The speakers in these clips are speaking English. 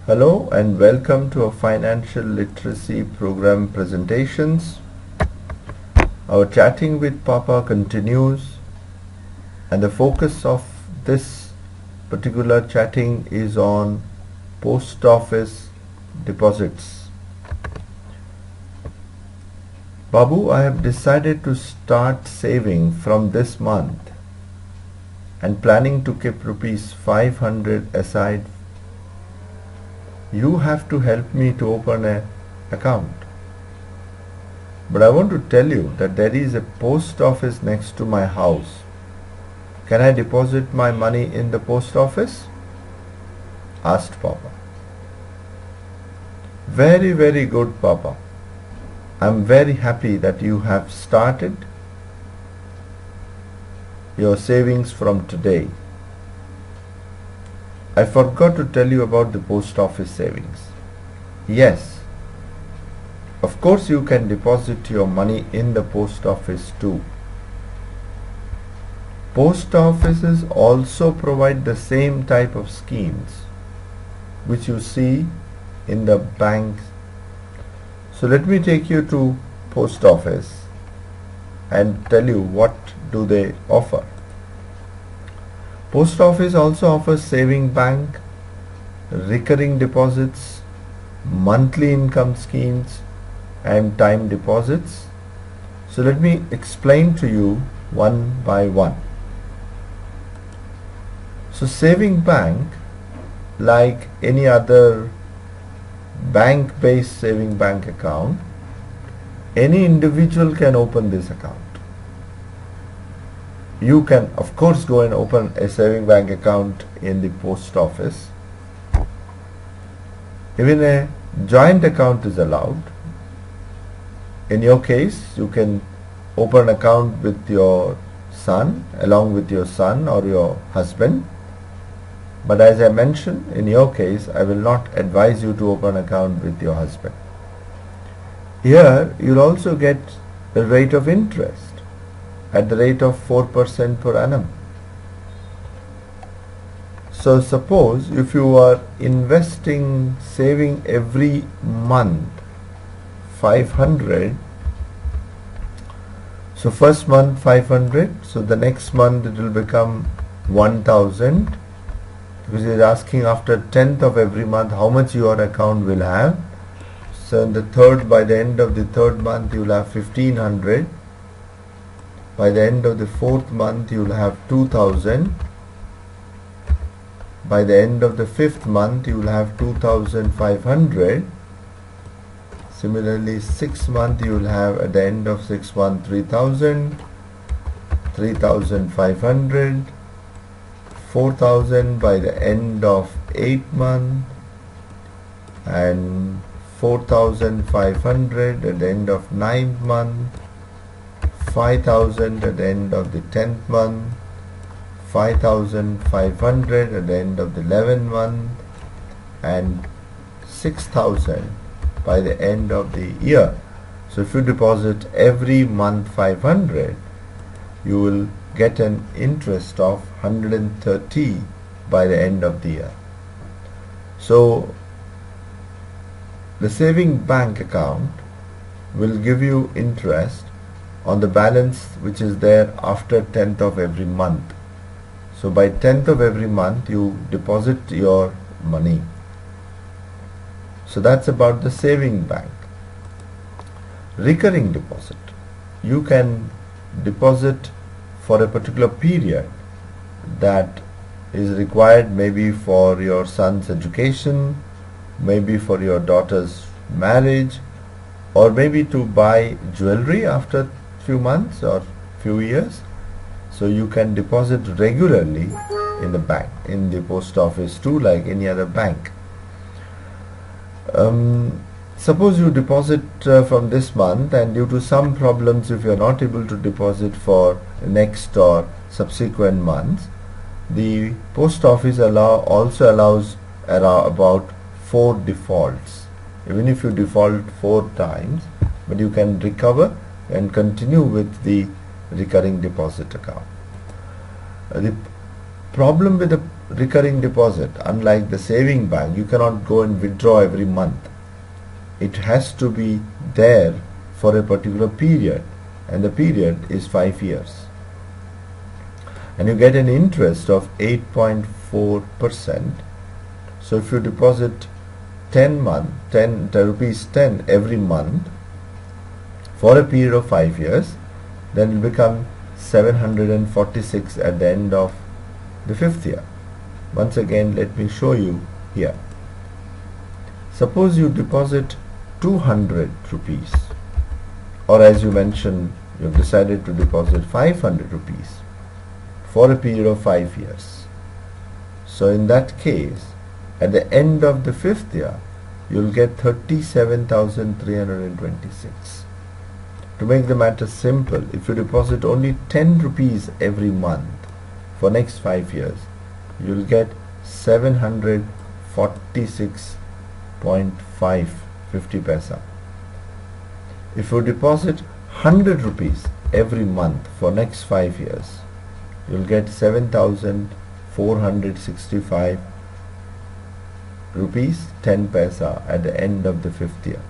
Hello and welcome to our financial literacy program presentations. Our chatting with Papa continues, and the focus of this particular chatting is on post office deposits. Babu, I have decided to start saving from this month and planning to keep rupees 500 aside. You have to help me to open an account. But I want to tell you that there is a post office next to my house. Can I deposit my money in the post office? Asked Papa. Very, very good, Papa. I am very happy that you have started your savings from today. I forgot to tell you about the post office savings. Yes, of course you can deposit your money in the post office too. Post offices also provide the same type of schemes which you see in the banks. So let me take you to post office and tell you what do they offer. Post office also offers saving bank, recurring deposits, monthly income schemes and time deposits. So let me explain to you one by one. So saving bank, like any other bank-based saving bank account, any individual can open this account. You can of course go and open a saving bank account in the post office. Even a joint account is allowed. In your case, you can open an account with your son, along with your son or your husband. But as I mentioned, in your case, I will not advise you to open an account with your husband. Here, you'll also get a rate of interest at the rate of 4% per annum. So suppose if you are saving every month 500, so first month 500, so the next month it will become 1000, because it is asking after 10th of every month how much your account will have. So in by the end of the third month you will have 1500. By the end of the fourth month you will have 2000. By the end of the fifth month you will have 2500. Similarly, 6th month you will have at the end of 6th month 3000, 3500, 4000 by the end of 8th month, and 4500 at the end of 9th month, 5000 at the end of the 10th month, 5500 at the end of the 11th month, and 6000 by the end of the year. So if you deposit every month 500, you will get an interest of 130 by the end of the year. So the saving bank account will give you interest on the balance which is there after 10th of every month. So by 10th of every month you deposit your money. So that's about the saving bank. Recurring deposit. You can deposit for a particular period that is required, maybe for your son's education, maybe for your daughter's marriage, or maybe to buy jewelry after few months or few years. So you can deposit regularly in the bank, in the post office too, like any other bank. Suppose you deposit from this month, and due to some problems, if you are not able to deposit for next or subsequent months, the post office also allows about 4 defaults. Even if you default 4 times, but you can recover and continue with the recurring deposit account. The problem with the recurring deposit, unlike the saving bank, you cannot go and withdraw every month. It has to be there for a particular period, and the period is 5 years. And you get an interest of 8.4%. So if you deposit 10 rupees 10 every month for a period of 5 years, then it will become 746 at the end of the 5th year. Once again, let me show you here. Suppose you deposit 200 rupees, or as you mentioned, you have decided to deposit 500 rupees for a period of 5 years. So in that case, at the end of the 5th year, you will get 37,326. To make the matter simple, if you deposit only 10 rupees every month for next 5 years, you will get 746.50 paisa. If you deposit 100 rupees every month for next 5 years, you will get 7,465 rupees 10 paisa at the end of the 5th year.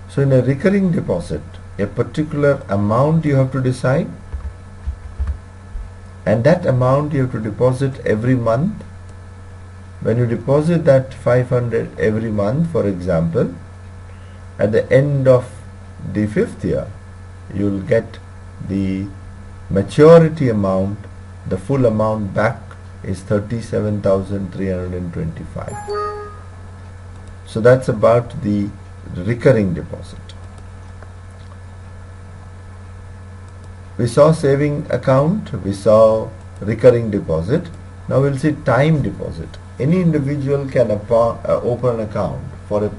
So in a recurring deposit, a particular amount you have to decide, and that amount you have to deposit every month. When you deposit that 500 every month, for example, at the end of the 5th year, you will get the maturity amount, the full amount back is 37,325. So that's about the recurring deposit. We saw saving account, we saw recurring deposit. Now we'll see time deposit. Any individual can open an account for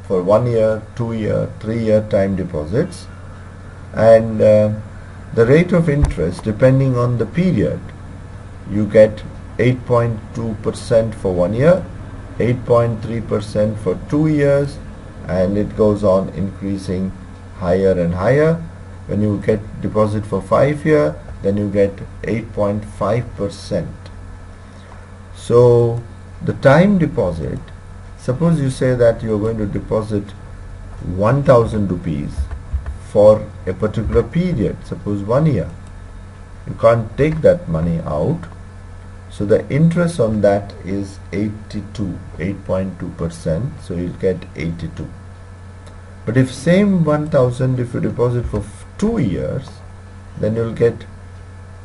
1 year, 2 year, 3 year time deposits, and the rate of interest, depending on the period, you get 8.2% for 1 year, 8.3% for 2 years, and it goes on increasing higher and higher. When you get deposit for 5 years, then you get 8.5%. So the time deposit, suppose you say that you are going to deposit 1,000 rupees for a particular period, suppose 1 year. You can't take that money out, so the interest on that is 8.2%, so you'll get 82. But if same 1,000, if you deposit for 2 years, then you'll get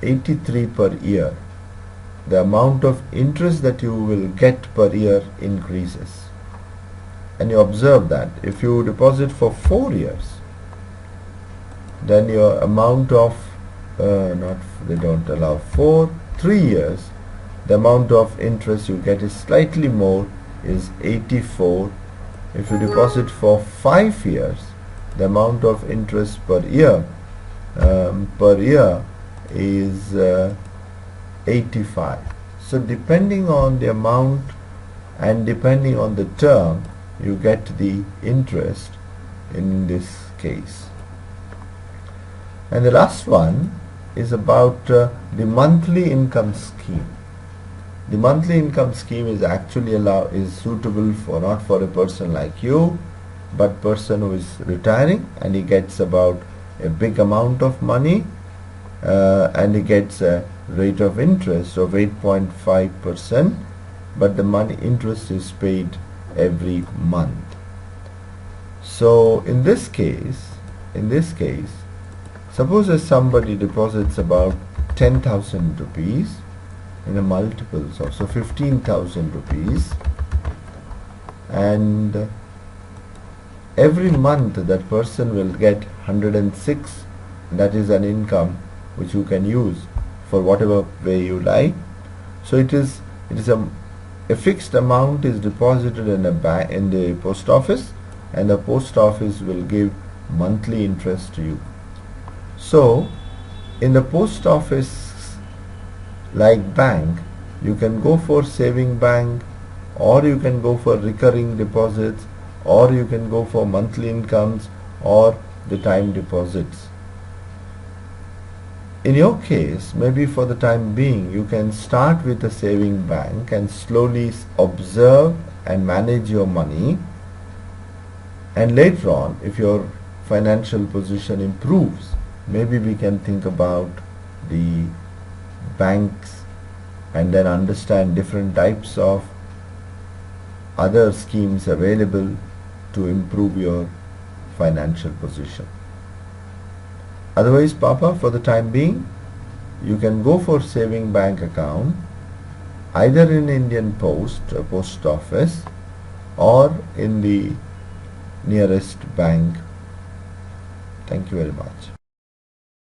83 per year. The amount of interest that you will get per year increases. And you observe that if you deposit for 4 years, then your amount of they don't allow 3 years, the amount of interest you get is slightly more, is 84. If you deposit for 5 years, the amount of interest per year is 85. So depending on the amount and depending on the term, you get the interest in this case. And the last one is about the monthly income scheme. The monthly income scheme is actually suitable for not for a person like you, but person who is retiring and he gets about a big amount of money, and he gets a rate of interest of 8.5%, but the money interest is paid every month. So in this case, suppose if somebody deposits about 10,000 rupees in a multiples of, so 15,000 rupees, and every month that person will get 106, that is an income which you can use for whatever way you like. So it is a fixed amount is deposited in the post office, and the post office will give monthly interest to you. So in the post office, like bank, you can go for saving bank, or you can go for recurring deposits, or you can go for monthly incomes, or the time deposits. in your case, maybe for the time being, you can start with a saving bank and slowly observe and manage your money, and later on, if your financial position improves, maybe we can think about the banks and then understand different types of other schemes available to improve your financial position. Otherwise, Papa, for the time being, you can go for saving bank account either in Indian Post or Post Office or in the nearest bank. Thank you very much.